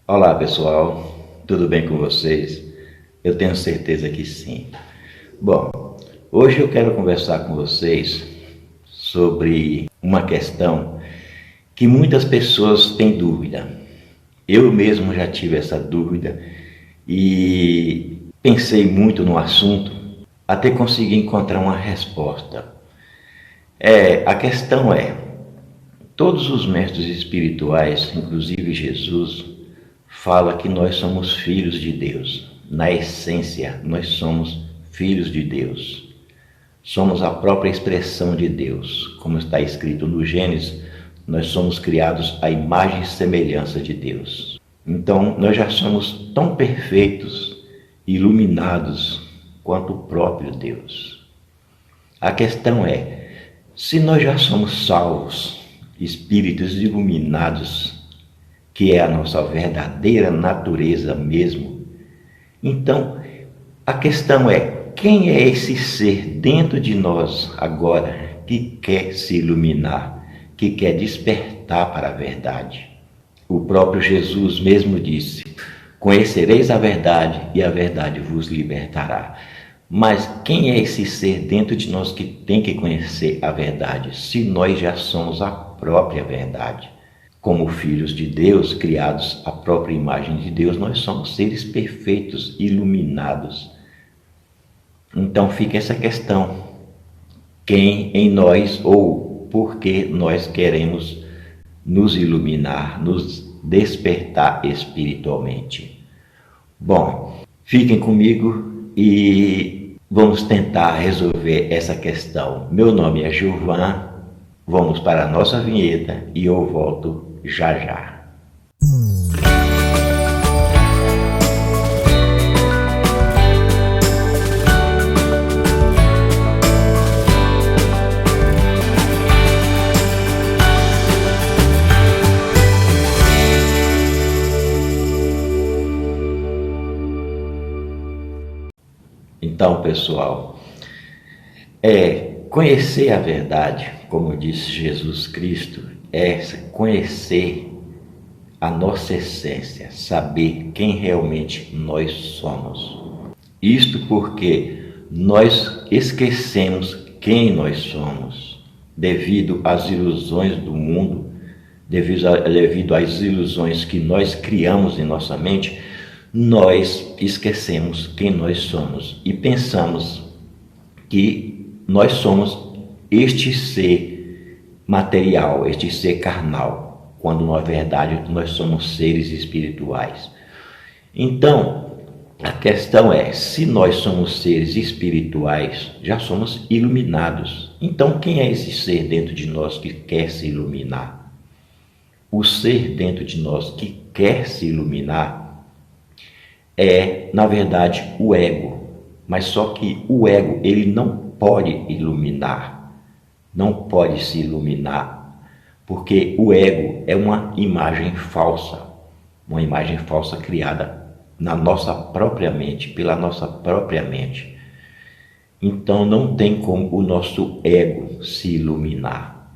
Olá pessoal, tudo bem com vocês? Eu tenho certeza que sim. Bom, hoje eu quero conversar com vocês sobre uma questão que muitas pessoas têm dúvida. Eu mesmo já tive essa dúvida e pensei muito no assunto até conseguir encontrar uma resposta. A questão é, todos os mestres espirituais, inclusive Jesus, fala que nós somos filhos de Deus. Na essência, nós somos filhos de Deus. Somos a própria expressão de Deus. Como está escrito no Gênesis, nós somos criados à imagem e semelhança de Deus. Então, nós já somos tão perfeitos, iluminados, quanto o próprio Deus. A questão é, se nós já somos salvos, espíritos iluminados, que é a nossa verdadeira natureza mesmo, então a questão é, quem é esse ser dentro de nós agora que quer se iluminar, que quer despertar para a verdade? O próprio Jesus mesmo disse, conhecereis a verdade e a verdade vos libertará. Mas quem é esse ser dentro de nós que tem que conhecer a verdade, se nós já somos a própria verdade? Como filhos de Deus, criados à própria imagem de Deus, nós somos seres perfeitos, iluminados. Então fica essa questão, quem em nós ou por que nós queremos nos iluminar, nos despertar espiritualmente? Bom, fiquem comigo e vamos tentar resolver essa questão. Meu nome é Gilvan, vamos para a nossa vinheta e eu volto já já. Então, pessoal, conhecer a verdade, como disse Jesus Cristo, é conhecer a nossa essência, saber quem realmente nós somos. Isto porque nós esquecemos quem nós somos, devido às ilusões do mundo, devido às ilusões que nós criamos em nossa mente, nós esquecemos quem nós somos e pensamos que nós somos este ser material, este ser carnal, quando na verdade nós somos seres espirituais. Então, a questão é, se nós somos seres espirituais, já somos iluminados. Então, quem é esse ser dentro de nós que quer se iluminar? O ser dentro de nós que quer se iluminar é, na verdade, o ego. Mas só que o ego, ele não pode iluminar, não pode se iluminar, porque o ego é uma imagem falsa criada na nossa própria mente, pela nossa própria mente. Então não tem como o nosso ego se iluminar.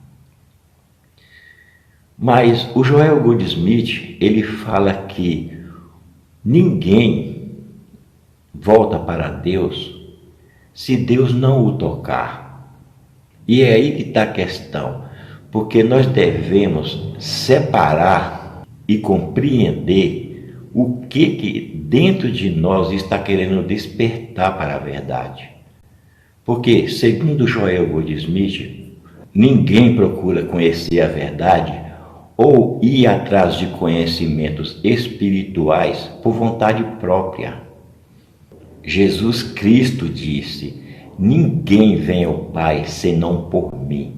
Mas o Joel Goldsmith, ele fala que ninguém volta para Deus se Deus não o tocar. E é aí que está a questão, porque nós devemos separar e compreender o que dentro de nós está querendo despertar para a verdade. Porque, segundo Joel Goldsmith, ninguém procura conhecer a verdade ou ir atrás de conhecimentos espirituais por vontade própria. Jesus Cristo disse, ninguém vem ao Pai senão por mim.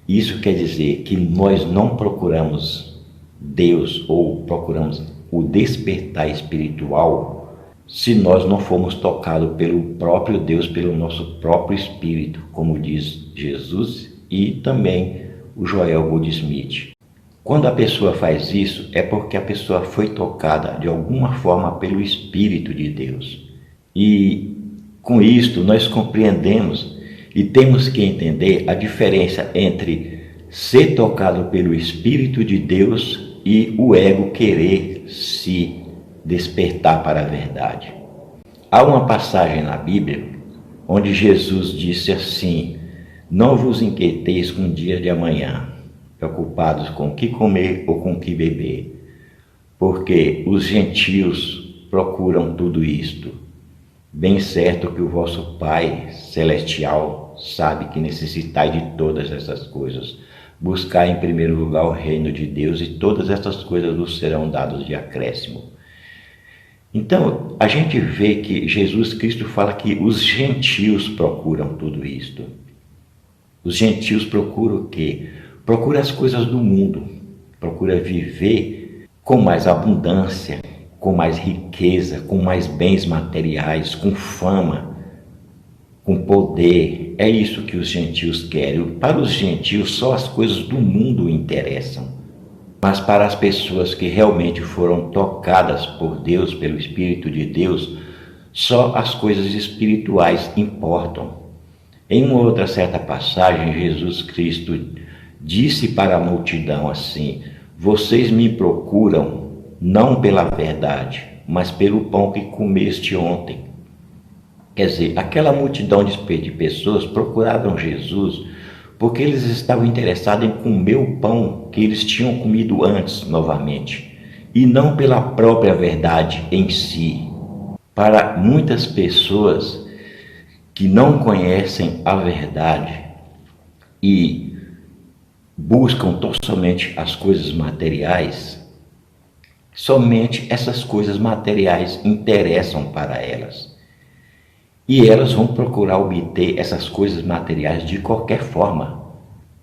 Isso quer dizer que nós não procuramos Deus ou procuramos o despertar espiritual se nós não formos tocados pelo próprio Deus, pelo nosso próprio Espírito, como diz Jesus e também o Joel Goldsmith. Quando a pessoa faz isso, é porque a pessoa foi tocada de alguma forma pelo Espírito de Deus. E com isto nós compreendemos e temos que entender a diferença entre ser tocado pelo Espírito de Deus e o ego querer se despertar para a verdade. Há uma passagem na Bíblia onde Jesus disse assim: não vos inquieteis com o dia de amanhã, preocupados com o que comer ou com o que beber, porque os gentios procuram tudo isto. Bem certo que o vosso Pai celestial sabe que necessitai de todas essas coisas. Buscai em primeiro lugar o reino de Deus e todas essas coisas vos serão dadas de acréscimo. Então, a gente vê que Jesus Cristo fala que os gentios procuram tudo isto. Os gentios procuram o quê? Procuram as coisas do mundo, procuram viver com mais abundância, com mais riqueza, com mais bens materiais, com fama, com poder. É isso que os gentios querem. Para os gentios, só as coisas do mundo interessam. Mas para as pessoas que realmente foram tocadas por Deus, pelo Espírito de Deus, só as coisas espirituais importam. Em uma outra certa passagem, Jesus Cristo disse para a multidão assim: vocês me procuram não pela verdade, mas pelo pão que comeste ontem. Quer dizer, aquela multidão de pessoas procuraram Jesus porque eles estavam interessados em comer o pão que eles tinham comido antes novamente, e não pela própria verdade em si. Para muitas pessoas que não conhecem a verdade e buscam tão somente as coisas materiais, somente essas coisas materiais interessam para elas. E elas vão procurar obter essas coisas materiais de qualquer forma,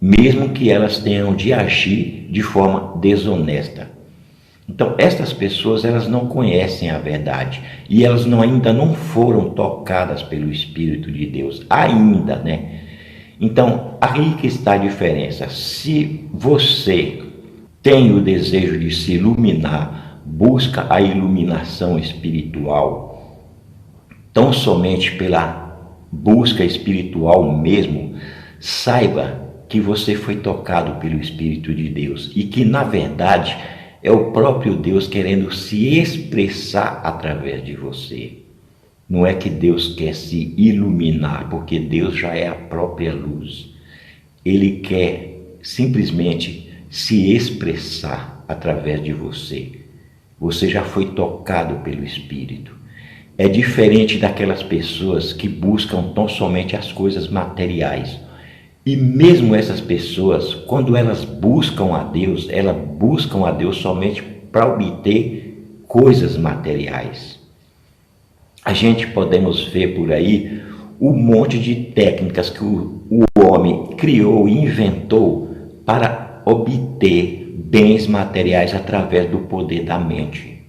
mesmo que elas tenham de agir de forma desonesta. Então, essas pessoas, elas não conhecem a verdade e elas ainda não foram tocadas pelo Espírito de Deus, ainda, né? Então, aí que está a diferença. Se você tem o desejo de se iluminar, busca a iluminação espiritual, tão somente pela busca espiritual mesmo, saiba que você foi tocado pelo Espírito de Deus e que, na verdade, é o próprio Deus querendo se expressar através de você. Não é que Deus quer se iluminar, porque Deus já é a própria luz. Ele quer simplesmente se expressar através de você. Você já foi tocado pelo Espírito. É diferente daquelas pessoas que buscam tão somente as coisas materiais. E mesmo essas pessoas, quando elas buscam a Deus, elas buscam a Deus somente para obter coisas materiais. A gente podemos ver por aí um monte de técnicas que o homem criou e inventou para obter bens materiais através do poder da mente.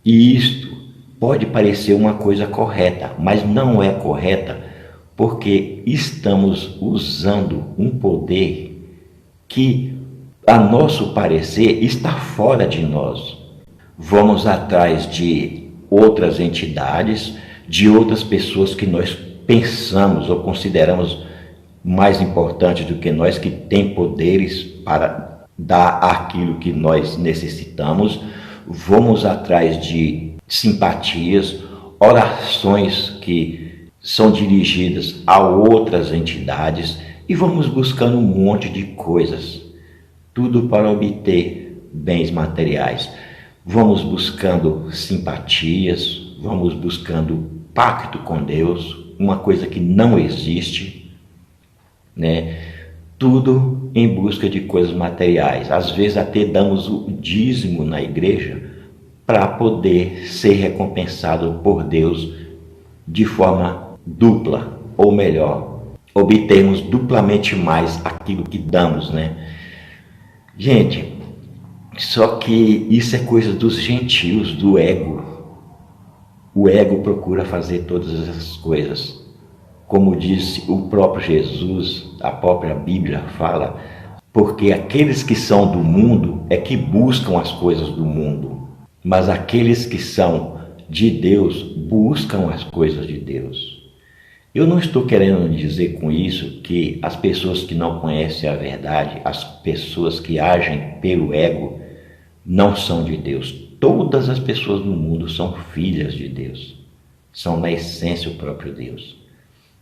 E isto pode parecer uma coisa correta, mas não é correta, porque estamos usando um poder que, a nosso parecer, está fora de nós. Vamos atrás de outras entidades, de outras pessoas que nós pensamos ou consideramos mais importantes do que nós, que têm poderes para dar aquilo que nós necessitamos. Vamos atrás de simpatias, orações que são dirigidas a outras entidades e vamos buscando um monte de coisas, tudo para obter bens materiais. Vamos buscando simpatias, vamos buscando pacto com Deus, uma coisa que não existe, né? Tudo em busca de coisas materiais. Às vezes até damos o dízimo na igreja para poder ser recompensado por Deus de forma dupla, ou melhor, obtermos duplamente mais aquilo que damos, né? Gente, só que isso é coisa dos gentios, do ego. O ego procura fazer todas essas coisas. Como disse o próprio Jesus, a própria Bíblia fala, porque aqueles que são do mundo é que buscam as coisas do mundo, mas aqueles que são de Deus buscam as coisas de Deus. Eu não estou querendo dizer com isso que as pessoas que não conhecem a verdade, as pessoas que agem pelo ego, não são de Deus. Todas as pessoas no mundo são filhas de Deus, são na essência o próprio Deus.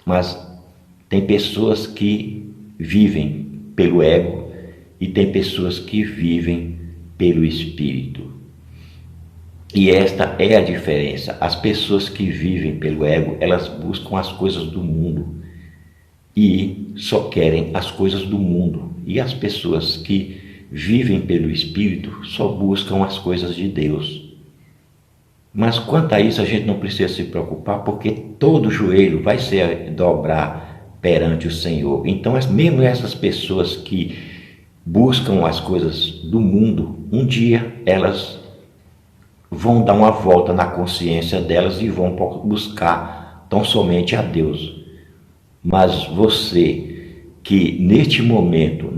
Mas tem pessoas que vivem pelo ego e tem pessoas que vivem pelo espírito. E esta é a diferença. As pessoas que vivem pelo ego, elas buscam as coisas do mundo e só querem as coisas do mundo. E as pessoas que vivem pelo espírito só buscam as coisas de Deus. Mas quanto a isso a gente não precisa se preocupar, porque todo joelho vai se dobrar perante o Senhor. Então mesmo essas pessoas que buscam as coisas do mundo, um dia elas vão dar uma volta na consciência delas e vão buscar tão somente a Deus. Mas você que neste momento,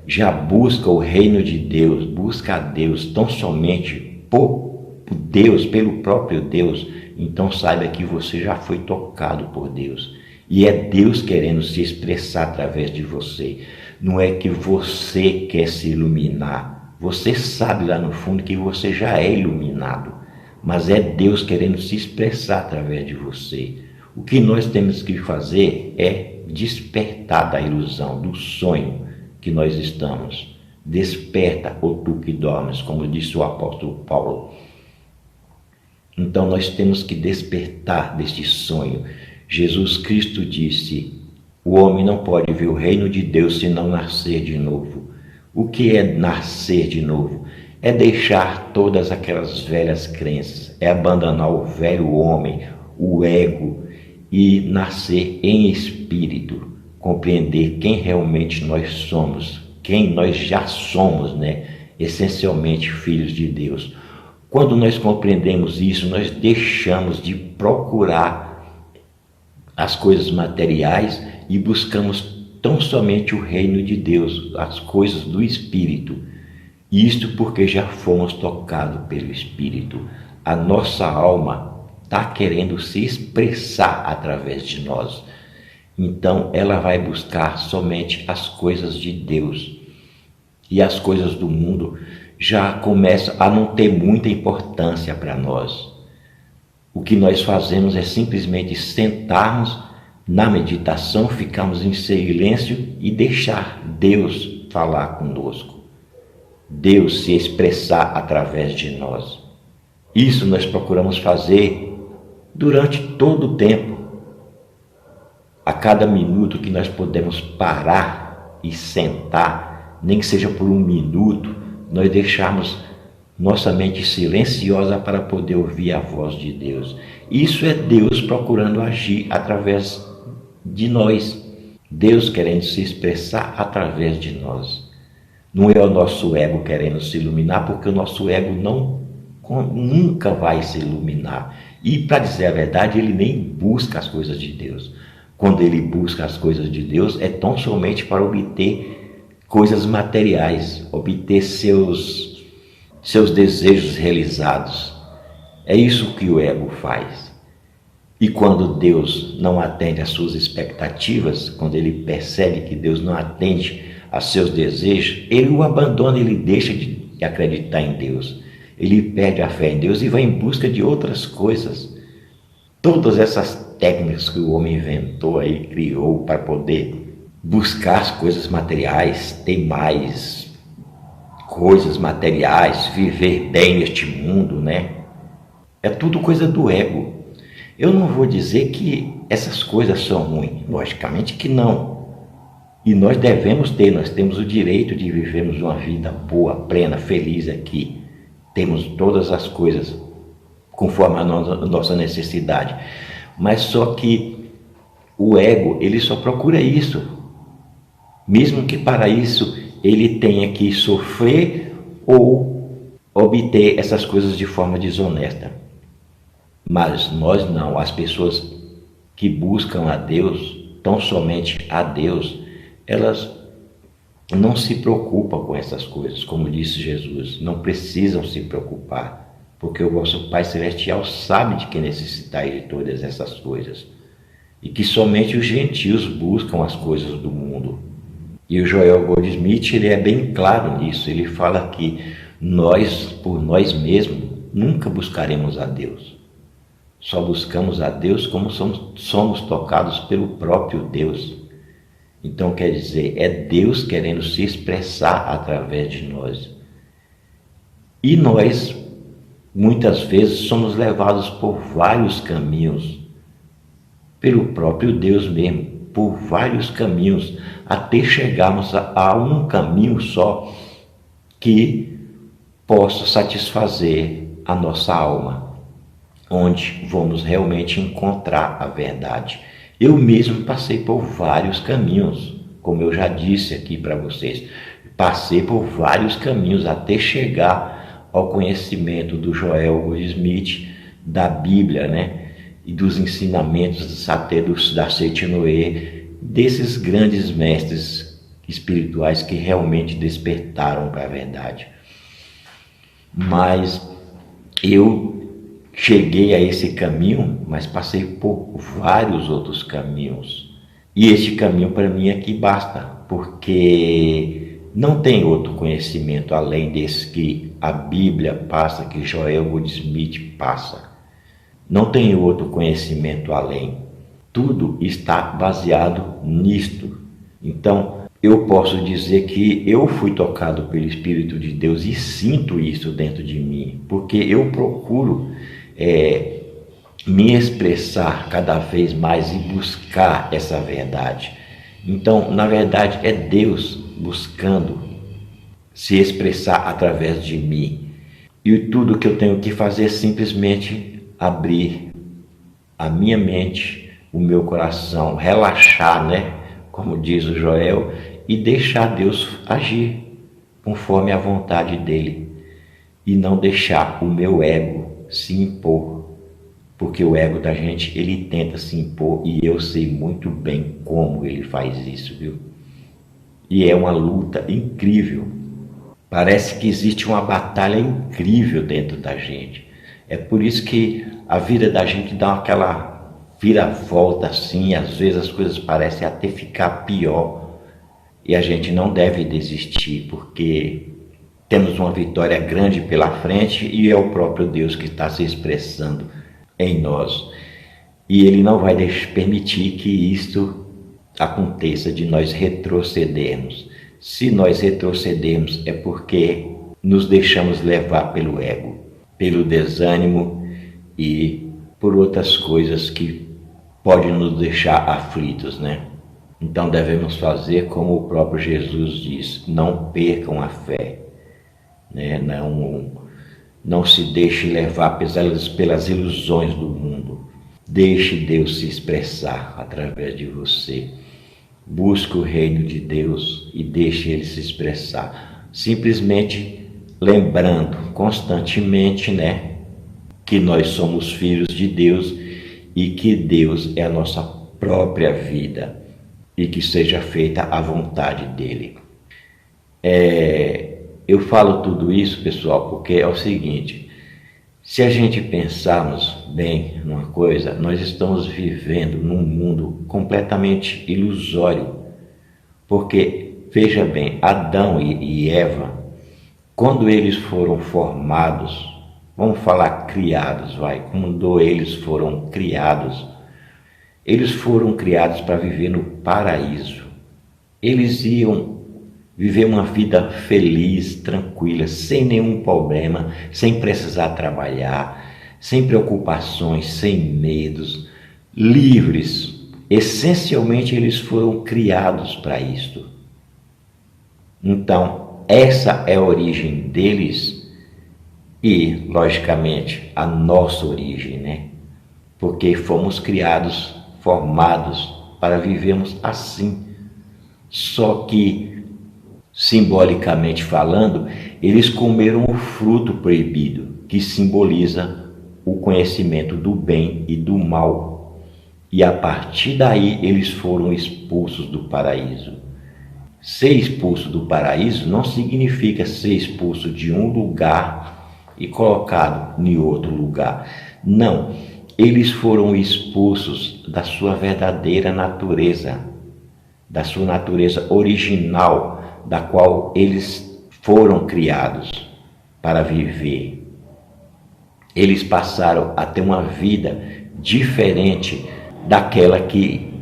já busca o reino de Deus, busca a Deus tão somente por Deus, pelo próprio Deus, então saiba que você já foi tocado por Deus. E é Deus querendo se expressar através de você. Não é que você quer se iluminar. Você sabe lá no fundo que você já é iluminado. Mas é Deus querendo se expressar através de você. O que nós temos que fazer é despertar da ilusão, do sonho que nós estamos. Desperta, ó tu que dormes, como disse o apóstolo Paulo. Então nós temos que despertar deste sonho. Jesus Cristo disse: o homem não pode ver o reino de Deus se não nascer de novo. O que é nascer de novo? É deixar todas aquelas velhas crenças, é abandonar o velho homem, o ego, e nascer em espírito, compreender quem realmente nós somos, quem nós já somos, essencialmente filhos de Deus. Quando nós compreendemos isso, nós deixamos de procurar as coisas materiais e buscamos tão somente o reino de Deus, as coisas do Espírito. Isto porque já fomos tocados pelo Espírito. A nossa alma está querendo se expressar através de nós. Então ela vai buscar somente as coisas de Deus. E as coisas do mundo já começam a não ter muita importância para nós. O que nós fazemos é simplesmente sentarmos na meditação, ficarmos em silêncio e deixar Deus falar conosco. Deus se expressar através de nós. Isso nós procuramos fazer durante todo o tempo. A cada minuto que nós podemos parar e sentar, nem que seja por um minuto, nós deixarmos nossa mente silenciosa para poder ouvir a voz de Deus. Isso é Deus procurando agir através de nós. Deus querendo se expressar através de nós. Não é o nosso ego querendo se iluminar, porque o nosso ego nunca vai se iluminar. E, para dizer a verdade, ele nem busca as coisas de Deus. Quando ele busca as coisas de Deus, é tão somente para obter coisas materiais, obter seus desejos realizados. É isso que o ego faz. E quando Deus não atende às suas expectativas, quando ele percebe que Deus não atende a seus desejos, ele o abandona, ele deixa de acreditar em Deus. Ele perde a fé em Deus e vai em busca de outras coisas. Todas essas técnicas que o homem inventou aí, criou para poder buscar as coisas materiais, ter mais coisas materiais, viver bem neste mundo, É tudo coisa do ego. Eu não vou dizer que essas coisas são ruins, logicamente que não. E nós temos o direito de vivermos uma vida boa, plena, feliz aqui. Temos todas as coisas conforme a nossa necessidade. Mas só que o ego, ele só procura isso. Mesmo que para isso ele tenha que sofrer ou obter essas coisas de forma desonesta. Mas nós não, as pessoas que buscam a Deus, tão somente a Deus, elas não se preocupam com essas coisas, como disse Jesus, não precisam se preocupar, porque o vosso Pai Celestial sabe de que necessitais de todas essas coisas, e que somente os gentios buscam as coisas do mundo. E o Joel Goldsmith, ele é bem claro nisso, ele fala que Nós, por nós mesmos, nunca buscaremos a Deus. Só buscamos a Deus como somos tocados pelo próprio Deus. Então quer dizer, é Deus querendo se expressar através de nós. E nós, muitas vezes, somos levados por vários caminhos, pelo próprio Deus mesmo, por vários caminhos, até chegarmos a um caminho só que possa satisfazer a nossa alma, onde vamos realmente encontrar a verdade. Eu mesmo passei por vários caminhos, como eu já disse aqui para vocês, passei por vários caminhos até chegar ao conhecimento do Joel Goldsmith, da Bíblia, né? E dos ensinamentos até da Seiichi-no-e, desses grandes mestres espirituais que realmente despertaram para a verdade. Mas eu cheguei a esse caminho, mas passei por vários outros caminhos. E este caminho para mim aqui basta, porque não tem outro conhecimento além desse que a Bíblia passa, que Joel Goldsmith passa. Não tem outro conhecimento além. Tudo está baseado nisto. Então, eu posso dizer que eu fui tocado pelo Espírito de Deus e sinto isso dentro de mim, porque eu procuro me expressar cada vez mais e buscar essa verdade. Então, na verdade, é Deus buscando se expressar através de mim. E tudo que eu tenho que fazer é simplesmente abrir a minha mente, o meu coração, relaxar, né? Como diz o Joel, e deixar Deus agir conforme a vontade dele. E não deixar o meu ego se impor. Porque o ego da gente, ele tenta se impor e eu sei muito bem como ele faz isso, viu? E é uma luta incrível. Parece que existe uma batalha incrível dentro da gente. É por isso que a vida da gente dá aquela vira-volta assim, às vezes as coisas parecem até ficar pior. E a gente não deve desistir, porque temos uma vitória grande pela frente e é o próprio Deus que está se expressando em nós. E Ele não vai permitir que isto aconteça, de nós retrocedermos. Se nós retrocedermos é porque nos deixamos levar pelo ego, pelo desânimo e por outras coisas que podem nos deixar aflitos, né? Então devemos fazer como o próprio Jesus diz: não percam a fé, né? Não se deixe levar pelas ilusões do mundo. Deixe Deus se expressar através de você. Busque o reino de Deus e deixe Ele se expressar. Simplesmente lembrando constantemente, né, que nós somos filhos de Deus e que Deus é a nossa própria vida e que seja feita a vontade dEle. Eu falo tudo isso, pessoal, porque é o seguinte: se a gente pensarmos bem numa coisa, nós estamos vivendo num mundo completamente ilusório. Porque, veja bem, Adão e Eva, quando eles foram formados, vamos falar criados, quando eles foram criados para viver no paraíso. Eles iam viver uma vida feliz, tranquila, sem nenhum problema, sem precisar trabalhar, sem preocupações, sem medos, livres. Essencialmente eles foram criados para isto. Então, essa é a origem deles e, logicamente, a nossa origem, né? Porque fomos criados, formados para vivermos assim. Só que, simbolicamente falando, eles comeram o fruto proibido, que simboliza o conhecimento do bem e do mal. E a partir daí eles foram expulsos do paraíso. Ser expulso do paraíso não significa ser expulso de um lugar e colocado em outro lugar. Não, eles foram expulsos da sua verdadeira natureza, da sua natureza original, da qual eles foram criados. para viver. Eles passaram a ter uma vida diferente daquela que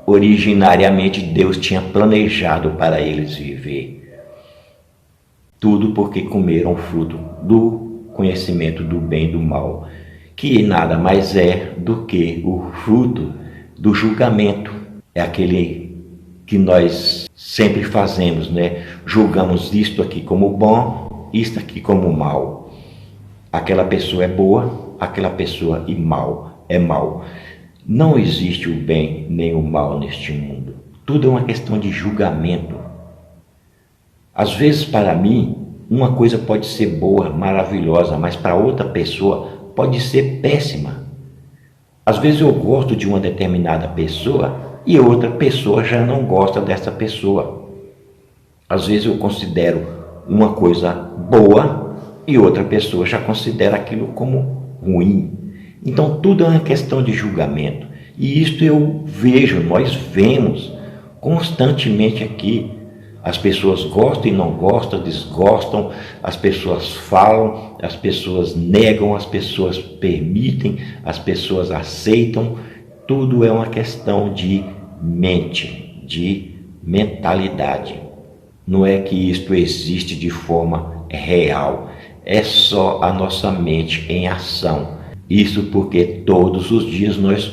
originariamente Deus tinha planejado para eles viver. Tudo porque comeram o fruto do conhecimento do bem e do mal, que nada mais é do que o fruto do julgamento. É aquele que nós sempre fazemos, né? Julgamos isto aqui como bom, isto aqui como mal. Aquela pessoa é boa, aquela pessoa é mal. Não existe o bem nem o mal neste mundo. Tudo é uma questão de julgamento. Às vezes, para mim, uma coisa pode ser boa, maravilhosa, mas para outra pessoa pode ser péssima. Às vezes eu gosto de uma determinada pessoa e outra pessoa já não gosta dessa pessoa. Às vezes eu considero uma coisa boa e outra pessoa já considera aquilo como ruim. Então tudo é uma questão de julgamento. E isto eu vejo, nós vemos constantemente aqui. As pessoas gostam e não gostam, desgostam, as pessoas falam, as pessoas negam, as pessoas permitem, as pessoas aceitam. Tudo é uma questão de mente, de mentalidade. Não é que isto existe de forma real, é só a nossa mente em ação. Isso porque todos os dias nós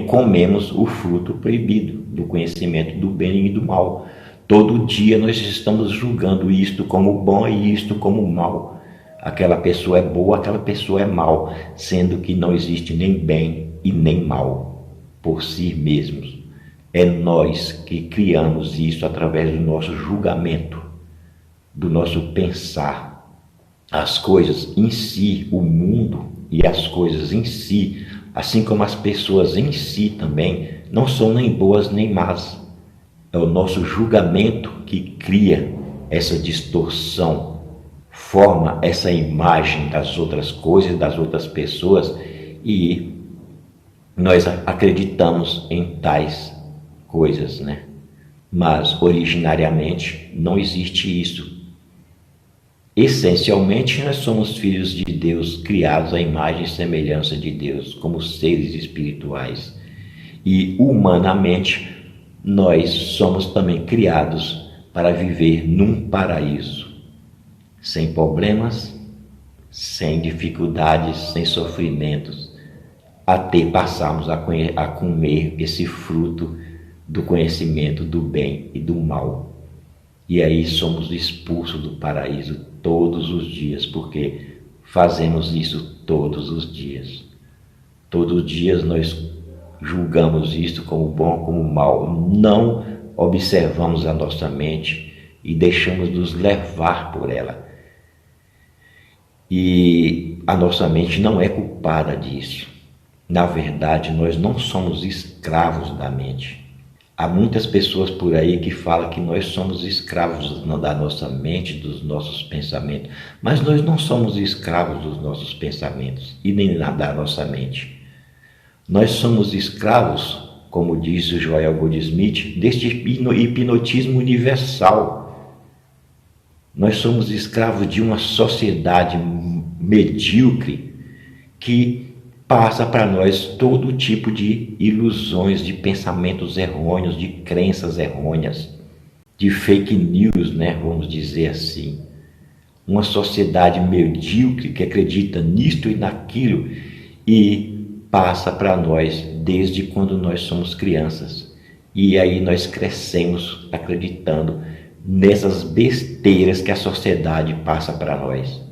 comemos o fruto proibido do conhecimento do bem e do mal. Todo dia nós estamos julgando isto como bom e isto como mal. Aquela pessoa é boa, aquela pessoa é mal, sendo que não existe nem bem e nem mal por si mesmos. É nós que criamos isso através do nosso julgamento, do nosso pensar. As coisas em si, o mundo e as coisas em si, assim como as pessoas em si também, não são nem boas nem más. É o nosso julgamento que cria essa distorção, forma essa imagem das outras coisas, das outras pessoas, e nós acreditamos em tais coisas, né? Mas originariamente não existe isso. Essencialmente nós somos filhos de Deus, criados à imagem e semelhança de Deus, como seres espirituais. E humanamente nós somos também criados para viver num paraíso, sem problemas, sem dificuldades, sem sofrimentos, até passarmos a comer esse fruto do conhecimento do bem e do mal. E aí somos expulsos do paraíso todos os dias, porque fazemos isso todos os dias. Todos os dias nós julgamos isto como bom, como mal. Não observamos a nossa mente e deixamos nos levar por ela. E a nossa mente não é culpada disso. Na verdade, nós não somos escravos da mente. Há muitas pessoas por aí que falam que nós somos escravos da nossa mente, dos nossos pensamentos, mas nós não somos escravos dos nossos pensamentos e nem da nossa mente. Nós somos escravos, como diz o Joel Goldsmith, deste hipnotismo universal. Nós somos escravos de uma sociedade medíocre que passa para nós todo tipo de ilusões, de pensamentos errôneos, de crenças errôneas, de fake news, né? Vamos dizer assim. Uma sociedade medíocre que acredita nisto e naquilo e passa para nós desde quando nós somos crianças. E aí nós crescemos acreditando nessas besteiras que a sociedade passa para nós.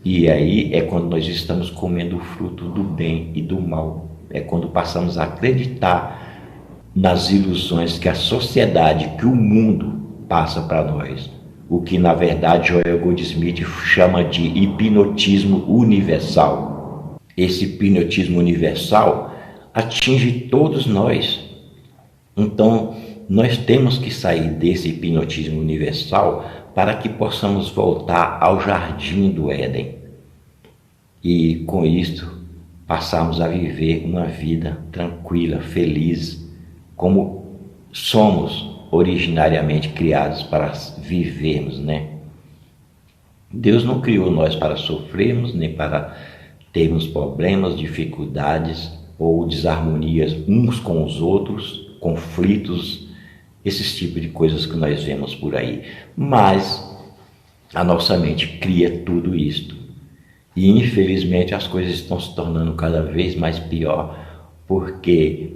E aí é quando nós estamos comendo o fruto do bem e do mal. É quando passamos a acreditar nas ilusões que a sociedade, que o mundo passa para nós. O que na verdade Joel Goldsmith chama de hipnotismo universal. Esse hipnotismo universal atinge todos nós. Então nós temos que sair desse hipnotismo universal para que possamos voltar ao jardim do Éden e com isto passarmos a viver uma vida tranquila, feliz, como somos originariamente criados para vivermos, né? Deus não criou nós para sofrermos, nem para termos problemas, dificuldades ou desarmonias uns com os outros, conflitos, esses tipos de coisas que nós vemos por aí. Mas a nossa mente cria tudo isto. E infelizmente as coisas estão se tornando cada vez mais pior, porque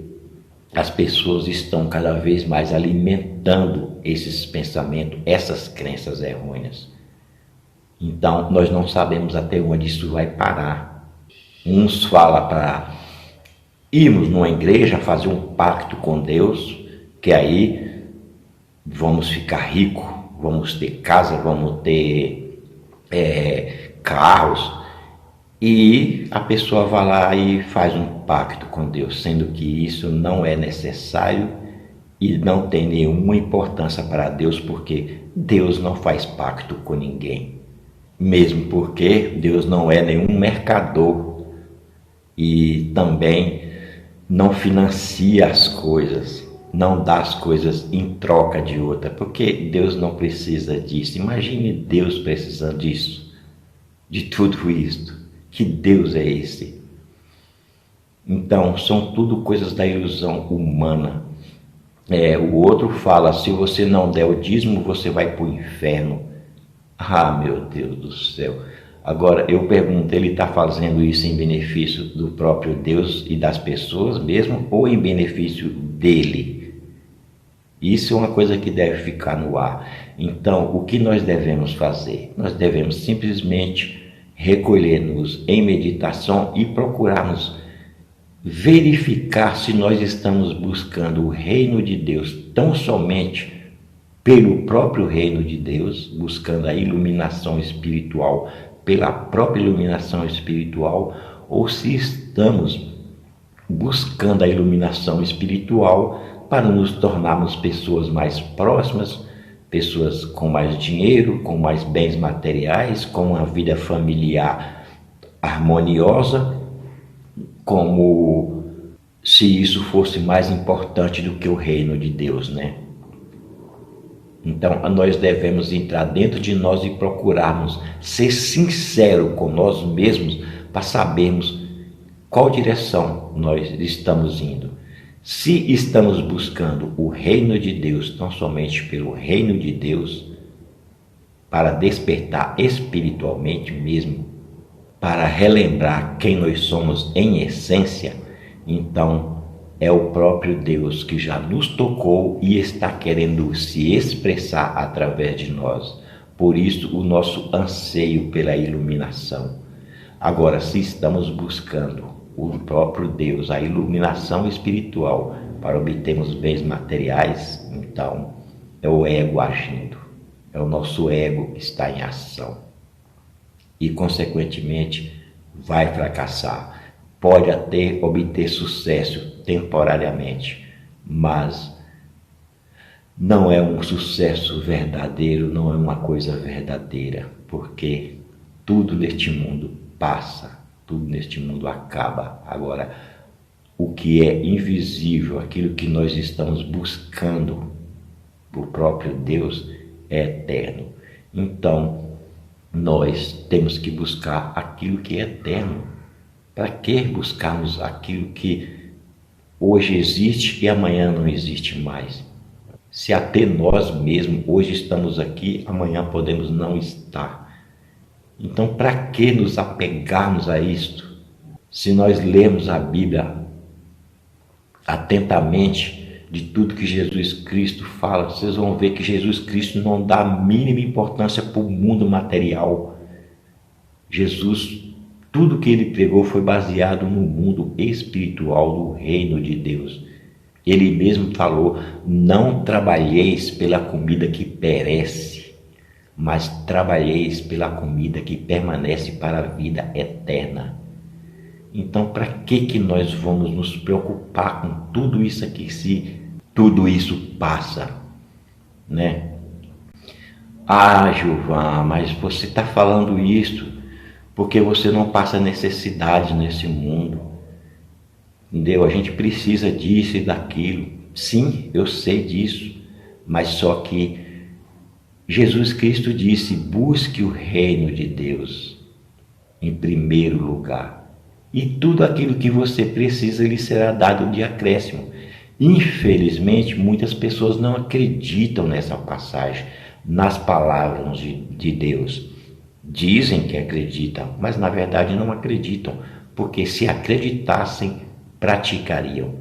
as pessoas estão cada vez mais alimentando esses pensamentos, essas crenças errôneas. Então nós não sabemos até onde isso vai parar. Uns falam para irmos numa igreja fazer um pacto com Deus, que aí vamos ficar ricos, vamos ter casa, vamos ter carros, e a pessoa vai lá e faz um pacto com Deus, sendo que isso não é necessário e não tem nenhuma importância para Deus, porque Deus não faz pacto com ninguém, mesmo porque Deus não é nenhum mercador e também não financia as coisas, não dá as coisas em troca de outra, porque Deus não precisa disso. Imagine Deus precisando disso, de tudo isso. Que Deus é esse? Então, são tudo coisas da ilusão humana. O outro fala, se você não der o dízimo, você vai para o inferno. Ah, meu Deus do céu. Agora, eu pergunto, ele está fazendo isso em benefício do próprio Deus e das pessoas mesmo, ou em benefício dele? Isso é uma coisa que deve ficar no ar. Então, o que nós devemos fazer? Nós devemos simplesmente recolher-nos em meditação e procurarmos verificar se nós estamos buscando o reino de Deus tão somente pelo próprio reino de Deus, buscando a iluminação espiritual pela própria iluminação espiritual, ou se estamos buscando a iluminação espiritual para nos tornarmos pessoas mais próximas, pessoas com mais dinheiro, com mais bens materiais, com uma vida familiar harmoniosa, como se isso fosse mais importante do que o reino de Deus, né? Então nós devemos entrar dentro de nós e procurarmos ser sinceros com nós mesmos para sabermos qual direção nós estamos indo. Se estamos buscando o reino de Deus, tão somente pelo reino de Deus, para despertar espiritualmente mesmo, para relembrar quem nós somos em essência, então é o próprio Deus que já nos tocou e está querendo se expressar através de nós. Por isso o nosso anseio pela iluminação. Agora, se estamos buscando o próprio Deus, a iluminação espiritual para obtermos bens materiais, então é o ego agindo, é o nosso ego que está em ação e consequentemente vai fracassar. Pode até obter sucesso temporariamente, mas não é um sucesso verdadeiro, não é uma coisa verdadeira, porque tudo neste mundo passa. Tudo neste mundo acaba. Agora, o que é invisível, aquilo que nós estamos buscando por próprio Deus, é eterno. Então, nós temos que buscar aquilo que é eterno. Para que buscarmos aquilo que hoje existe e amanhã não existe mais? Se até nós mesmos hoje estamos aqui, amanhã podemos não estar. Então, para que nos apegarmos a isto? Se nós lermos a Bíblia atentamente de tudo que Jesus Cristo fala, vocês vão ver que Jesus Cristo não dá a mínima importância para o mundo material. Jesus, tudo que ele pregou foi baseado no mundo espiritual do reino de Deus. Ele mesmo falou, não trabalheis pela comida que perece, mas trabalheis pela comida que permanece para a vida eterna. Então, para que nós vamos nos preocupar com tudo isso aqui, se tudo isso passa, né? Ah, Gilvan, mas você está falando isso porque você não passa necessidade nesse mundo, entendeu? A gente precisa disso e daquilo. Sim, eu sei disso, mas só que Jesus Cristo disse: busque o reino de Deus em primeiro lugar, e tudo aquilo que você precisa lhe será dado de acréscimo. Infelizmente, muitas pessoas não acreditam nessa passagem, nas palavras de Deus. Dizem que acreditam, mas na verdade não acreditam, porque se acreditassem, praticariam.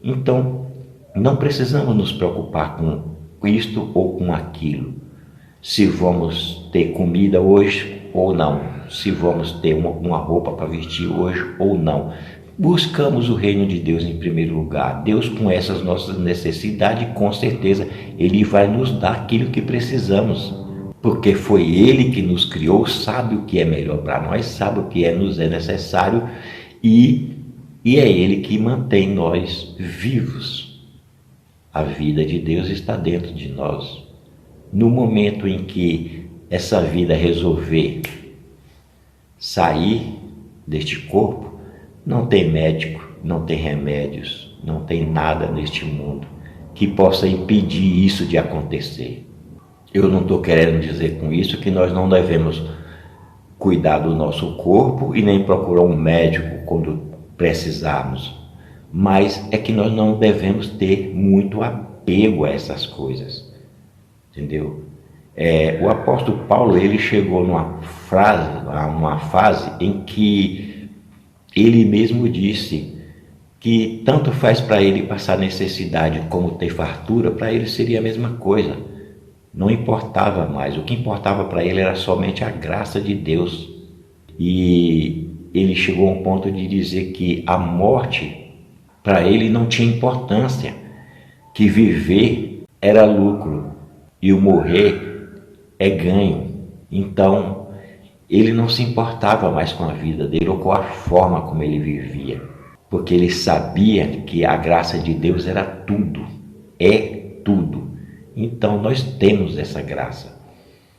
Então, não precisamos nos preocupar com isto ou com aquilo. Se vamos ter comida hoje ou não, se vamos ter uma roupa para vestir hoje ou não. Buscamos o reino de Deus em primeiro lugar. Deus, com essas nossas necessidades, com certeza Ele vai nos dar aquilo que precisamos, porque foi Ele que nos criou, sabe o que é melhor para nós, sabe o que nos é necessário, e é Ele que mantém nós vivos. A vida de Deus está dentro de nós. No momento em que essa vida resolver sair deste corpo, não tem médico, não tem remédios, não tem nada neste mundo que possa impedir isso de acontecer. Eu não estou querendo dizer com isso que nós não devemos cuidar do nosso corpo e nem procurar um médico quando precisarmos, mas é que nós não devemos ter muito apego a essas coisas, entendeu? O apóstolo Paulo, ele chegou numa fase em que ele mesmo disse que tanto faz para ele passar necessidade como ter fartura, para ele seria a mesma coisa. Não importava mais, o que importava para ele era somente a graça de Deus. E ele chegou a um ponto de dizer que a morte para ele não tinha importância, que viver era lucro e o morrer é ganho. Então ele não se importava mais com a vida dele ou com a forma como ele vivia, porque ele sabia que a graça de Deus era tudo, é tudo. Então nós temos essa graça.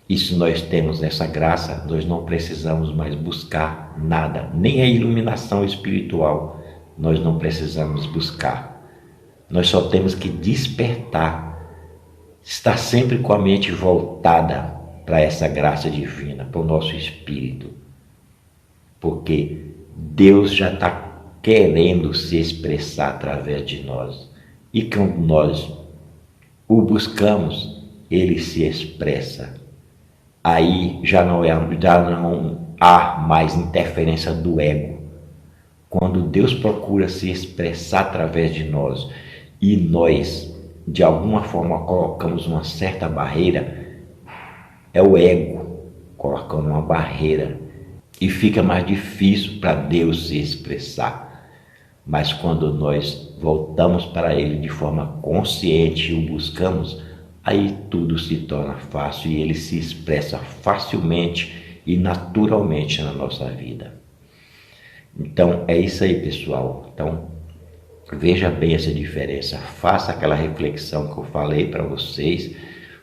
E se nós temos essa graça, nós não precisamos mais buscar nada, nem a iluminação espiritual nós não precisamos buscar. Nós só temos que despertar, estar sempre com a mente voltada para essa graça divina, para o nosso espírito. Porque Deus já está querendo se expressar através de nós. E quando nós o buscamos, ele se expressa. Aí já não há mais interferência do ego. Quando Deus procura se expressar através de nós e nós, de alguma forma, colocamos uma certa barreira, é o ego colocando uma barreira e fica mais difícil para Deus se expressar. Mas quando nós voltamos para Ele de forma consciente e o buscamos, aí tudo se torna fácil e Ele se expressa facilmente e naturalmente na nossa vida. Então é isso aí, pessoal. Então veja bem essa diferença, faça aquela reflexão que eu falei para vocês,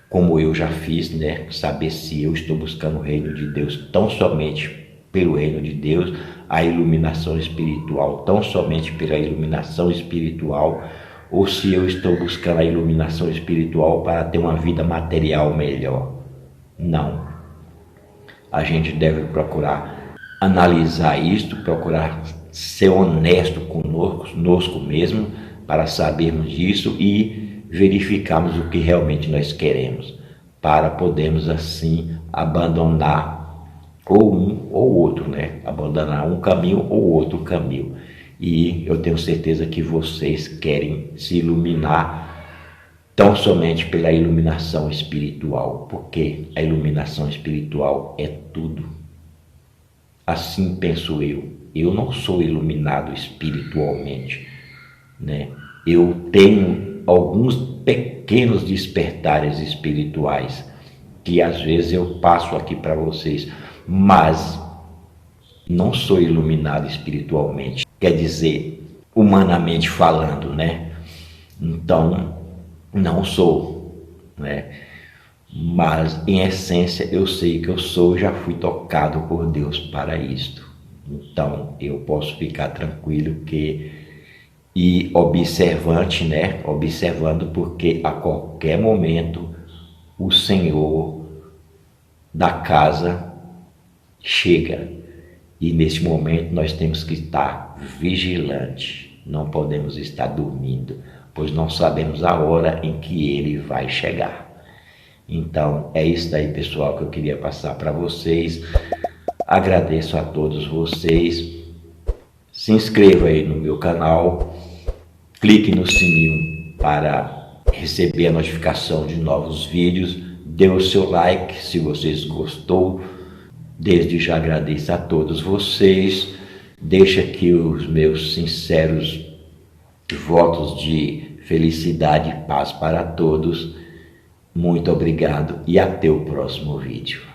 como eu já fiz, né? Saber se eu estou buscando o reino de Deus tão somente pelo reino de Deus, a iluminação espiritual tão somente pela iluminação espiritual, ou se eu estou buscando a iluminação espiritual para ter uma vida material melhor. Não. A gente deve procurar analisar isto, procurar ser honesto conosco mesmo, para sabermos disso e verificarmos o que realmente nós queremos, para podermos assim abandonar ou um ou outro, né? Abandonar um caminho ou outro caminho. E eu tenho certeza que vocês querem se iluminar tão somente pela iluminação espiritual, porque a iluminação espiritual é tudo. Assim penso eu. Eu não sou iluminado espiritualmente, né? Eu tenho alguns pequenos despertares espirituais que às vezes eu passo aqui para vocês, mas não sou iluminado espiritualmente, quer dizer, humanamente falando, né? Então, não sou, né? Mas em essência eu sei que eu sou, já fui tocado por Deus para isto. Então eu posso ficar tranquilo e observante, né? Observando, porque a qualquer momento o Senhor da casa chega. E nesse momento nós temos que estar vigilantes, não podemos estar dormindo, pois não sabemos a hora em que ele vai chegar. Então é isso aí, pessoal, que eu queria passar para vocês. Agradeço a todos vocês. Se inscreva aí no meu canal, clique no sininho para receber a notificação de novos vídeos, dê o seu like se vocês gostou. Desde já agradeço a todos vocês, deixo aqui os meus sinceros votos de felicidade e paz para todos. Muito obrigado e até o próximo vídeo.